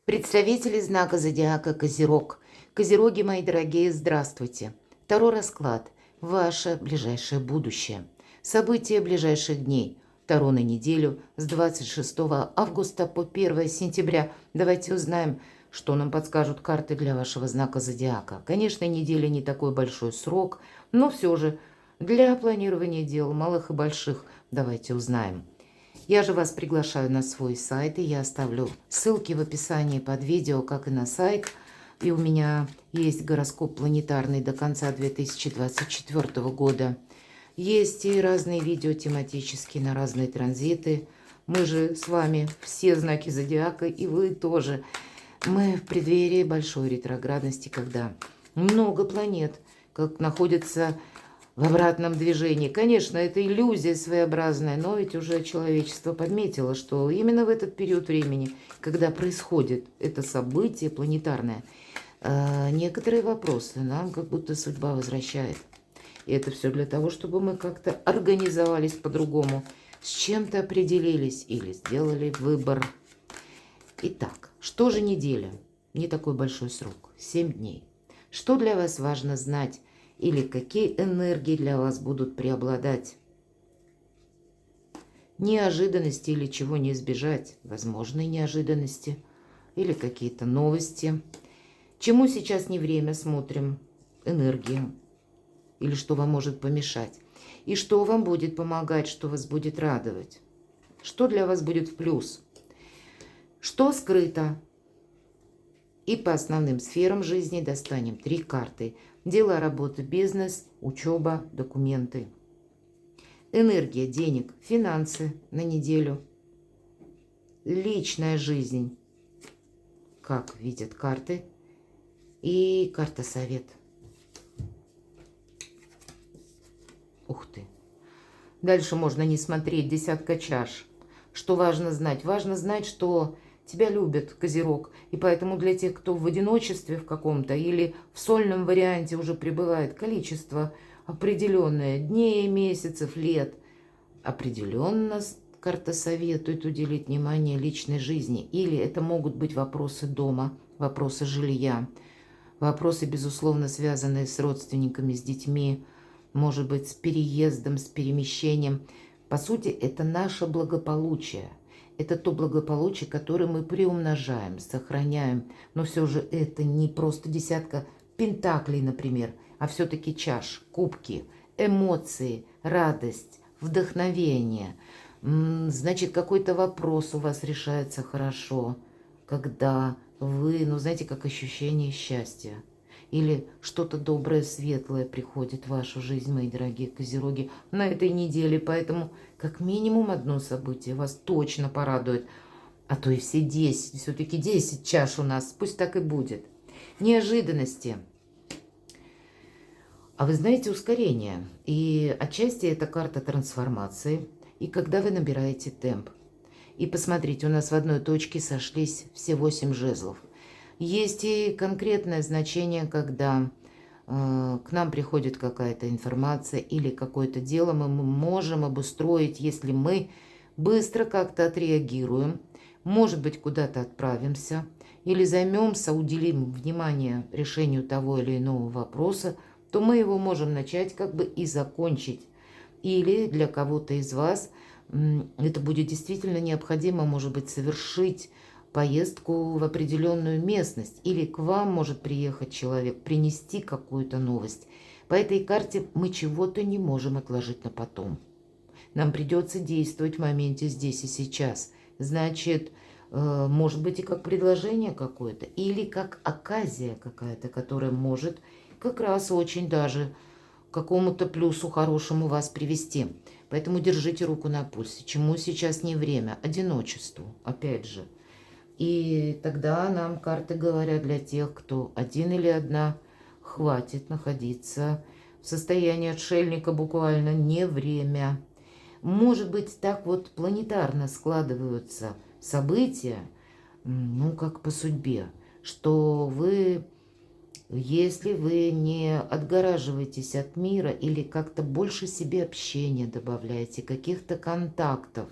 Представители знака зодиака Козерог. Козероги, мои дорогие, здравствуйте. Второй расклад. Ваше ближайшее будущее. События ближайших дней. Таро на неделю с 26 августа по 1 сентября. Давайте узнаем, что нам подскажут карты для вашего знака зодиака. Конечно, неделя не такой большой срок, но все же для планирования дел, малых и больших, давайте узнаем. Я же вас приглашаю на свой сайт, и я оставлю ссылки в описании под видео, как и на сайт. И у меня есть гороскоп планетарный до конца 2024 года. Есть и разные видео тематические на разные транзиты. Мы же с вами все знаки зодиака, и вы тоже. Мы в преддверии большой ретроградности, когда много планет, как находятся в обратном движении. Конечно, это иллюзия своеобразная, но ведь уже человечество подметило, что именно в этот период времени, когда происходит это событие планетарное, некоторые вопросы нам как будто судьба возвращает. И это все для того, чтобы мы как-то организовались по-другому, с чем-то определились или сделали выбор. Итак, что же неделя? Не такой большой срок, 7 дней. Что для вас важно знать? Или какие энергии для вас будут преобладать? Неожиданности или чего не избежать? Возможные неожиданности или какие-то новости. Чему сейчас не время, смотрим. Энергию. Или что вам может помешать. И что вам будет помогать, что вас будет радовать. Что для вас будет в плюс. Что скрыто. И по основным сферам жизни достанем 3 карты. Дела, работа, бизнес, учеба, документы. Энергия, денег, финансы на неделю. Личная жизнь, как видят карты. И карта совет. Ух ты. Дальше можно не смотреть, десятка чаш. Что важно знать? Важно знать, что тебя любят, Козерог. И поэтому для тех, кто в одиночестве в каком-то или в сольном варианте уже пребывает, количество определенное, дней, месяцев, лет, определенно карта советует уделить внимание личной жизни. Или это могут быть вопросы дома, вопросы жилья, вопросы, безусловно, связанные с родственниками, с детьми, может быть, с переездом, с перемещением. По сути, это наше благополучие. Это то благополучие, которое мы приумножаем, сохраняем. Но все же это не просто десятка пентаклей, например, а все-таки чаш, кубки, эмоции, радость, вдохновение. Значит, какой-то вопрос у вас решается хорошо, когда вы, знаете, как ощущение счастья. Или что-то доброе, светлое приходит в вашу жизнь, мои дорогие козероги, на этой неделе. Поэтому как минимум одно событие вас точно порадует. А то и все 10. Все-таки 10 чаш у нас. Пусть так и будет. Неожиданности. А вы знаете, ускорение. И отчасти это карта трансформации. И когда вы набираете темп. И посмотрите, у нас в одной точке сошлись все 8 жезлов. Есть и конкретное значение, когда к нам приходит какая-то информация или какое-то дело, мы можем обустроить, если мы быстро как-то отреагируем, может быть, куда-то отправимся или займемся, уделим внимание решению того или иного вопроса, то мы его можем начать как бы и закончить. Или для кого-то из вас это будет действительно необходимо, может быть, совершить поездку в определенную местность. Или к вам может приехать человек, принести какую-то новость. По этой карте мы чего-то не можем отложить на потом. Нам придется действовать в моменте здесь и сейчас. Значит, может быть и как предложение какое-то, или как оказия какая-то, которая может как раз очень даже к какому-то плюсу хорошему вас привести. Поэтому держите руку на пульсе. Чему сейчас не время? Одиночеству, опять же. И тогда нам карты говорят для тех, кто один или одна, хватит находиться в состоянии отшельника буквально, не время. Может быть, так вот планетарно складываются события, как по судьбе, что вы, если вы не отгораживаетесь от мира или как-то больше себе общения добавляете, каких-то контактов,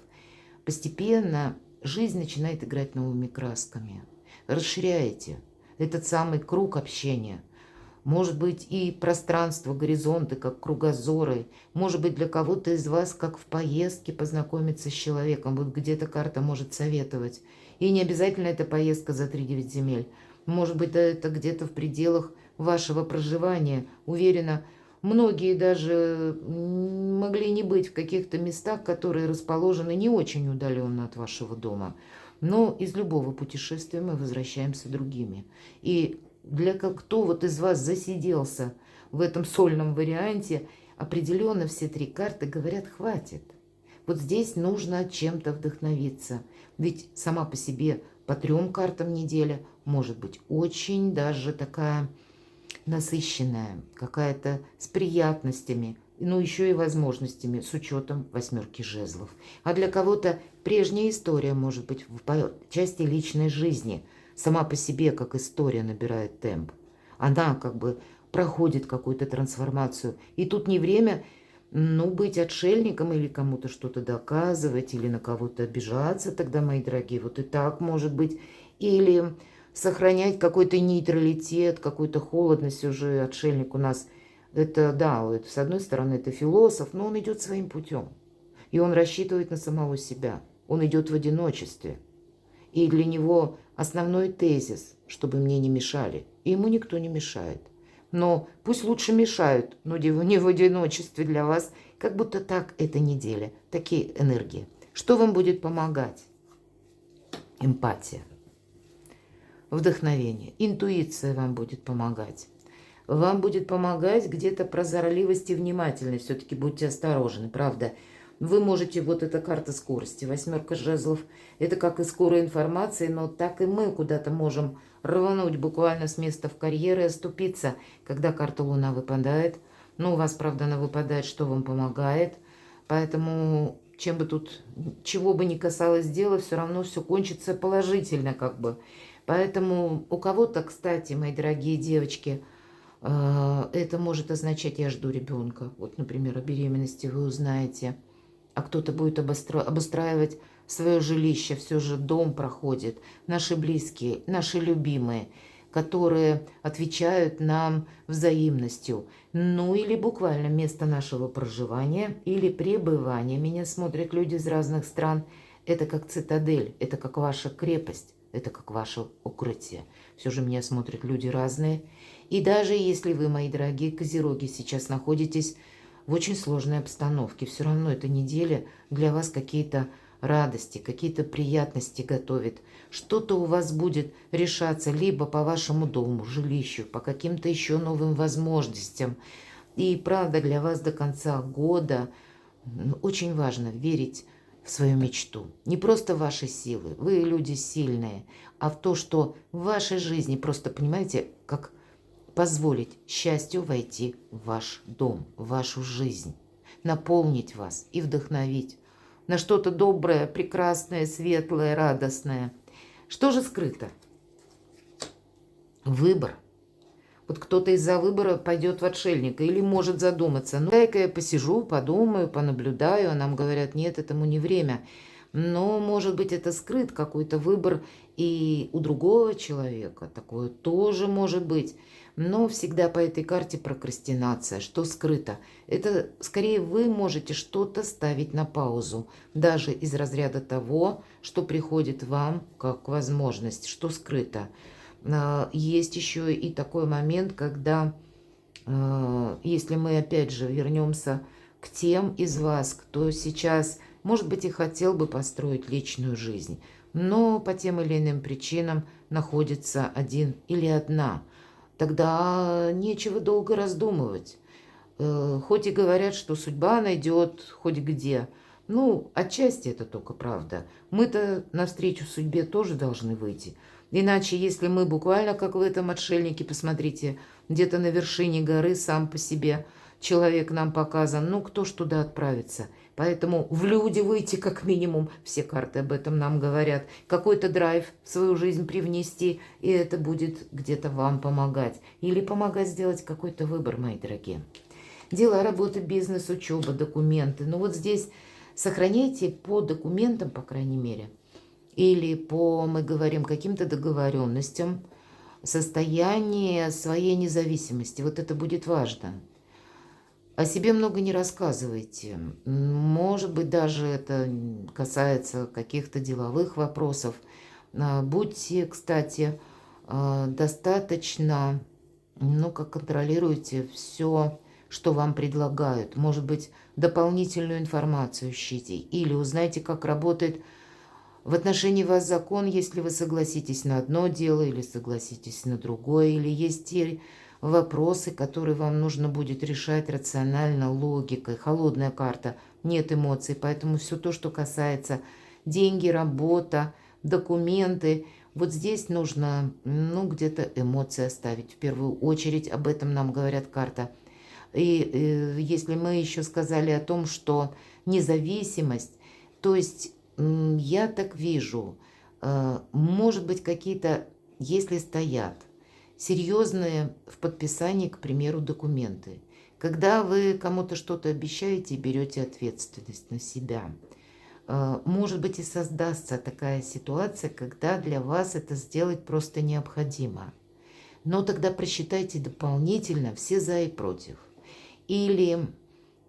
постепенно жизнь начинает играть новыми красками. расширяете этот самый круг общения. Может быть, и пространство, горизонты, как кругозоры. Может быть, для кого-то из вас, как в поездке, познакомиться с человеком. Вот где-то карта может советовать. И не обязательно эта поездка за 3-9 земель. Может быть, это где-то в пределах вашего проживания. Уверена, многие даже могли не быть в каких-то местах, которые расположены не очень удаленно от вашего дома. Но из любого путешествия мы возвращаемся другими. И для кто вот из вас засиделся в этом сольном варианте, определенно все 3 карты говорят: хватит. Вот здесь нужно чем-то вдохновиться. Ведь сама по себе по 3 картам неделя может быть очень даже такая насыщенная, какая-то с приятностями, ну еще и возможностями, с учетом 8 жезлов. А для кого-то прежняя история может быть в части личной жизни. Сама по себе, как история, набирает темп. Она как бы проходит какую-то трансформацию. И тут не время, ну, быть отшельником или кому-то что-то доказывать, или на кого-то обижаться тогда, мои дорогие. Вот и так может быть. Или сохранять какой-то нейтралитет, какую-то холодность уже. Отшельник у нас, это, да, это, с одной стороны, это философ, но он идет своим путем. И он рассчитывает на самого себя. Он идет в одиночестве. И для него основной тезис, чтобы мне не мешали. И ему никто не мешает. Но пусть лучше мешают, но не в одиночестве для вас. Как будто так эта неделя. Такие энергии. Что вам будет помогать? Эмпатия. Вдохновение. Интуиция вам будет помогать. Вам будет помогать где-то прозорливость и внимательность. Все-таки будьте осторожны, правда. Вы можете, вот эта карта скорости, 8 жезлов, это как и скорая информация, но так и мы куда-то можем рвануть буквально с места в карьеру и оступиться, когда карта Луна выпадает. Ну, у вас, правда, она выпадает, что вам помогает. Поэтому, чем бы тут, чего бы ни касалось дела, все равно все кончится положительно как бы. Поэтому у кого-то, кстати, мои дорогие девочки, это может означать: я жду ребенка. Вот, например, о беременности вы узнаете. А кто-то будет обустраивать свое жилище, все же дом проходит. Наши близкие, наши любимые, которые отвечают нам взаимностью. Ну или буквально место нашего проживания или пребывания. Меня смотрят люди из разных стран. Это как цитадель, это как ваша крепость, это как ваше укрытие. Все же меня смотрят люди разные. И даже если вы, мои дорогие козероги, сейчас находитесь в очень сложной обстановке, все равно эта неделя для вас какие-то радости, какие-то приятности готовит. Что-то у вас будет решаться либо по вашему дому, жилищу, по каким-то еще новым возможностям. И правда, для вас до конца года очень важно верить в свою мечту. Не просто в ваши силы, вы люди сильные, а в то, что в вашей жизни, просто понимаете, как позволить счастью войти в ваш дом, в вашу жизнь, наполнить вас и вдохновить на что-то доброе, прекрасное, светлое, радостное. Что же скрыто? Выбор. Вот кто-то из-за выбора пойдет в отшельника или может задуматься. Ну, дай-ка я посижу, подумаю, понаблюдаю. А нам говорят: нет, этому не время. Но, может быть, это скрыт какой-то выбор и у другого человека. Такое тоже может быть. Но всегда по этой карте прокрастинация. Что скрыто? Это скорее вы можете что-то ставить на паузу. Даже из разряда того, что приходит вам как возможность. Что скрыто? Есть еще и такой момент, когда, если мы опять же вернемся к тем из вас, кто сейчас, может быть, и хотел бы построить личную жизнь, но по тем или иным причинам находится один или одна, тогда нечего долго раздумывать. Хоть и говорят, что судьба найдет хоть где. Ну, отчасти это только правда. Мы-то навстречу судьбе тоже должны выйти. Иначе, если мы буквально, как в этом отшельнике, посмотрите, где-то на вершине горы сам по себе человек нам показан, ну, кто ж туда отправится? Поэтому в люди выйти как минимум, все карты об этом нам говорят, какой-то драйв в свою жизнь привнести, и это будет где-то вам помогать. Или помогать сделать какой-то выбор, мои дорогие. Дела, работа, бизнес, учеба, документы. Ну вот здесь сохраняйте по документам, по крайней мере, или по, мы говорим, каким-то договоренностям, состояние своей независимости. Вот это будет важно. О себе много не рассказывайте. Может быть, даже это касается каких-то деловых вопросов. Будьте, кстати, достаточно, ну, как контролируйте все, что вам предлагают. Может быть, дополнительную информацию ищите. Или узнайте, как работает в отношении вас закон, если вы согласитесь на одно дело или согласитесь на другое, или есть те вопросы, которые вам нужно будет решать рационально, логикой. Холодная карта, нет эмоций, поэтому все то, что касается деньги, работа, документы, вот здесь нужно, ну, где-то эмоции оставить. В первую очередь об этом нам говорят карта. И если мы еще сказали о том, что независимость, то есть я так вижу, может быть, какие-то, если стоят серьезные в подписании, к примеру, документы, когда вы кому-то что-то обещаете и берете ответственность на себя, может быть, и создастся такая ситуация, когда для вас это сделать просто необходимо. Но тогда просчитайте дополнительно все за и против. Или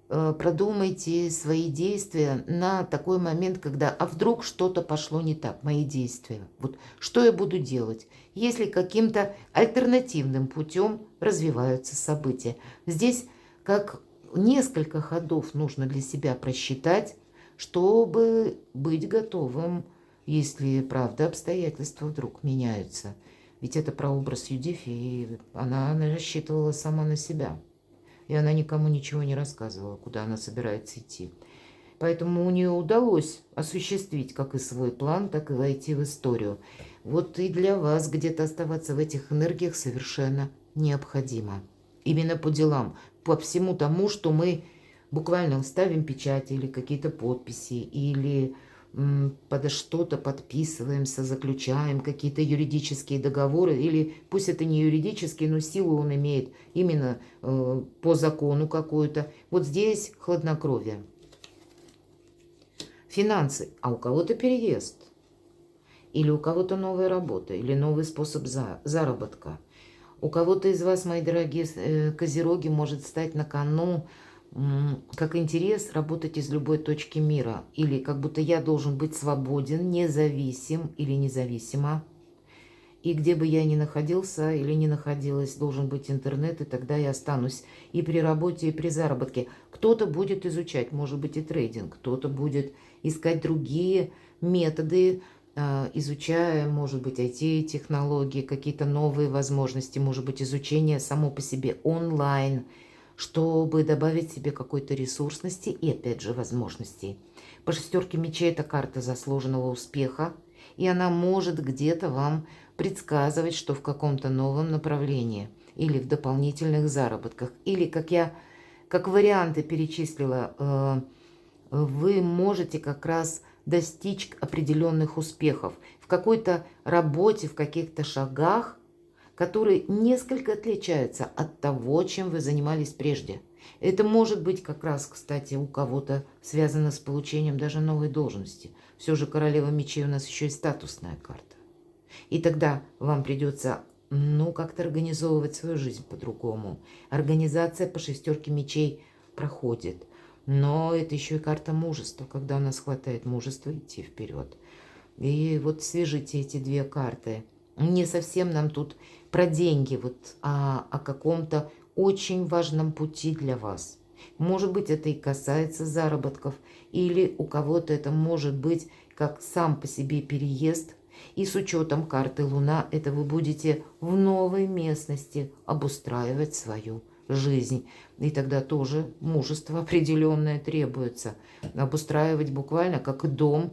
продумайте свои действия на такой момент, когда, а вдруг что-то пошло не так, мои действия. Вот что я буду делать, если каким-то альтернативным путем развиваются события. Здесь как несколько ходов нужно для себя просчитать, чтобы быть готовым, если, правда, обстоятельства вдруг меняются. Ведь это прообраз Юдифи, и она рассчитывала сама на себя. И она никому ничего не рассказывала, куда она собирается идти. Поэтому у нее удалось осуществить как и свой план, так и войти в историю. Вот и для вас где-то оставаться в этих энергиях совершенно необходимо. Именно по делам, по всему тому, что мы буквально ставим печати или какие-то подписи, или под что-то подписываемся, заключаем какие-то юридические договоры, или пусть это не юридический, но силу он имеет именно по закону какую-то. Вот здесь хладнокровие. Финансы, а у кого-то переезд, или у кого-то новая работа, или новый способ заработка. У кого-то из вас, мои дорогие козероги, может стать на кону как интерес работать из любой точки мира, или как будто я должен быть свободен, независим или независима. И где бы я ни находился или не находилась, должен быть интернет, и тогда я останусь и при работе, и при заработке. Кто-то будет изучать, может быть, и трейдинг, кто-то будет искать другие методы, изучая, может быть, IT-технологии, какие-то новые возможности, может быть, изучение само по себе онлайн, чтобы добавить себе какой-то ресурсности и, опять же, возможностей. По шестерке мечей это карта заслуженного успеха, и она может где-то вам предсказывать, что в каком-то новом направлении или в дополнительных заработках, или, как варианты перечислила, вы можете как раз достичь определенных успехов в какой-то работе, в каких-то шагах, которые несколько отличаются от того, чем вы занимались прежде. Это может быть как раз, кстати, у кого-то связано с получением даже новой должности. Все же королева мечей у нас еще и статусная карта. И тогда вам придется, ну, как-то организовывать свою жизнь по-другому. Организация по шестерке мечей проходит. Но это еще и карта мужества, когда у нас хватает мужества идти вперед. И вот свяжите эти две карты. Не совсем нам тут про деньги, вот, а о каком-то очень важном пути для вас. Может быть, это и касается заработков, или у кого-то это может быть как сам по себе переезд. И с учетом карты Луна, это вы будете в новой местности обустраивать свою жизнь. И тогда тоже мужество определенное требуется. Обустраивать буквально как и дом,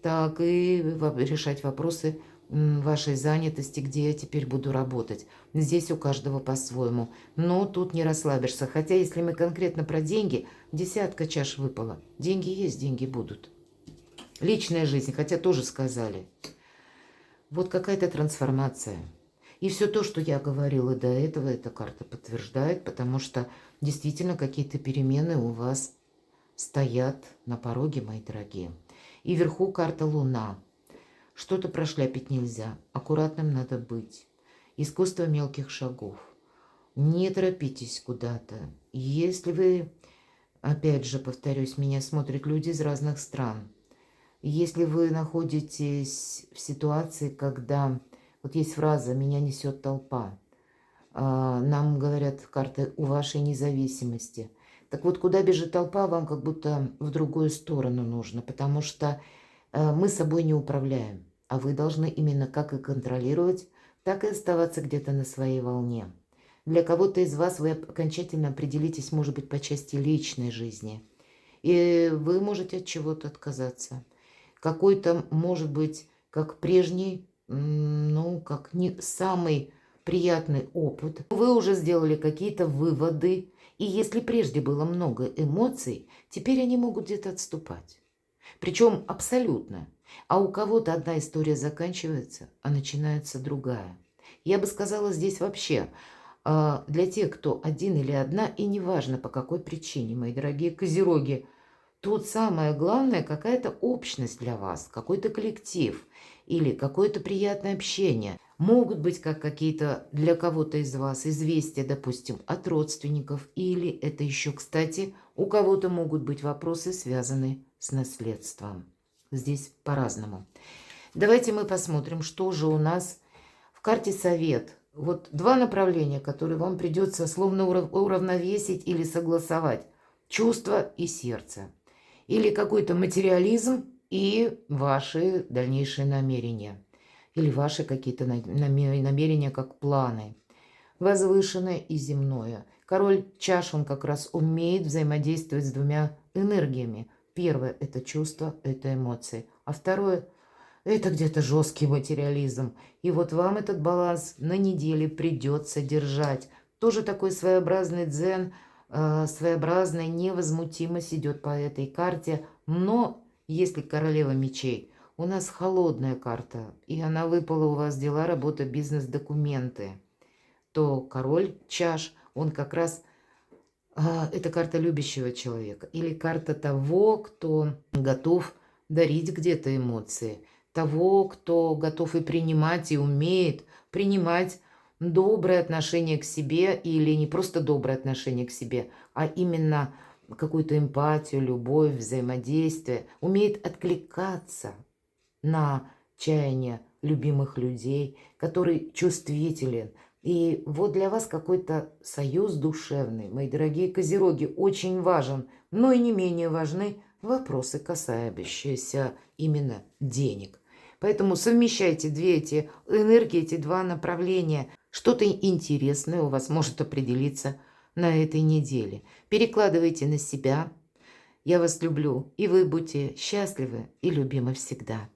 так и решать вопросы вашей занятости, где я теперь буду работать. Здесь у каждого по-своему. Но тут не расслабишься. Хотя, если мы конкретно про деньги, десятка чаш выпала. Деньги есть, деньги будут. Личная жизнь, хотя тоже сказали. Вот какая-то трансформация. И все то, что я говорила до этого, эта карта подтверждает, потому что действительно какие-то перемены у вас стоят на пороге, мои дорогие. И вверху карта Луна. Что-то прошляпить нельзя. Аккуратным надо быть. Искусство мелких шагов. Не торопитесь куда-то. Если вы, опять же, повторюсь, меня смотрят люди из разных стран. Если вы находитесь в ситуации, когда... Вот есть фраза «меня несет толпа». Нам говорят карты о вашей независимости. Так вот, куда бежит толпа, вам как будто в другую сторону нужно, потому что мы собой не управляем, а вы должны именно как и контролировать, так и оставаться где-то на своей волне. Для кого-то из вас вы окончательно определитесь, может быть, по части личной жизни, и вы можете от чего-то отказаться. Какой-то, может быть, как прежний, ну, как не самый приятный опыт. Вы уже сделали какие-то выводы, и если прежде было много эмоций, теперь они могут где-то отступать. Причем абсолютно. А у кого-то одна история заканчивается, а начинается другая. Я бы сказала здесь вообще, для тех, кто один или одна, и неважно по какой причине, мои дорогие козероги, тут самое главное какая-то общность для вас, какой-то коллектив или какое-то приятное общение. Могут быть как какие-то для кого-то из вас известия, допустим, от родственников, или это еще, кстати, у кого-то могут быть вопросы, связанные с наследством. Здесь по-разному. Давайте мы посмотрим, что же у нас в карте совет. Вот два направления, которые вам придется словно уравновесить или согласовать. Чувство и сердце. Или какой-то материализм и ваши дальнейшие намерения. Или ваши какие-то намерения, как планы. Возвышенное и земное. Король чаш, он как раз умеет взаимодействовать с двумя энергиями. Первое – это чувство, это эмоции. А второе – это где-то жесткий материализм. И вот вам этот баланс на неделе придется держать. Тоже такой своеобразный дзен, своеобразная невозмутимость идет по этой карте. Но если королева мечей, у нас холодная карта, и она выпала у вас дела, работа, бизнес, документы, то король чаш, он как раз, это карта любящего человека. Или карта того, кто готов дарить где-то эмоции. Того, кто готов и принимать, и умеет принимать доброе отношение к себе, или не просто доброе отношение к себе, а именно какую-то эмпатию, любовь, взаимодействие, умеет откликаться на чаяния любимых людей, который чувствителен. И вот для вас какой-то союз душевный, мои дорогие козероги, очень важен, но и не менее важны вопросы, касающиеся именно денег. Поэтому совмещайте две эти энергии, эти два направления. Что-то интересное у вас может определиться на этой неделе. Перекладывайте на себя. Я вас люблю, и вы будьте счастливы и любимы всегда.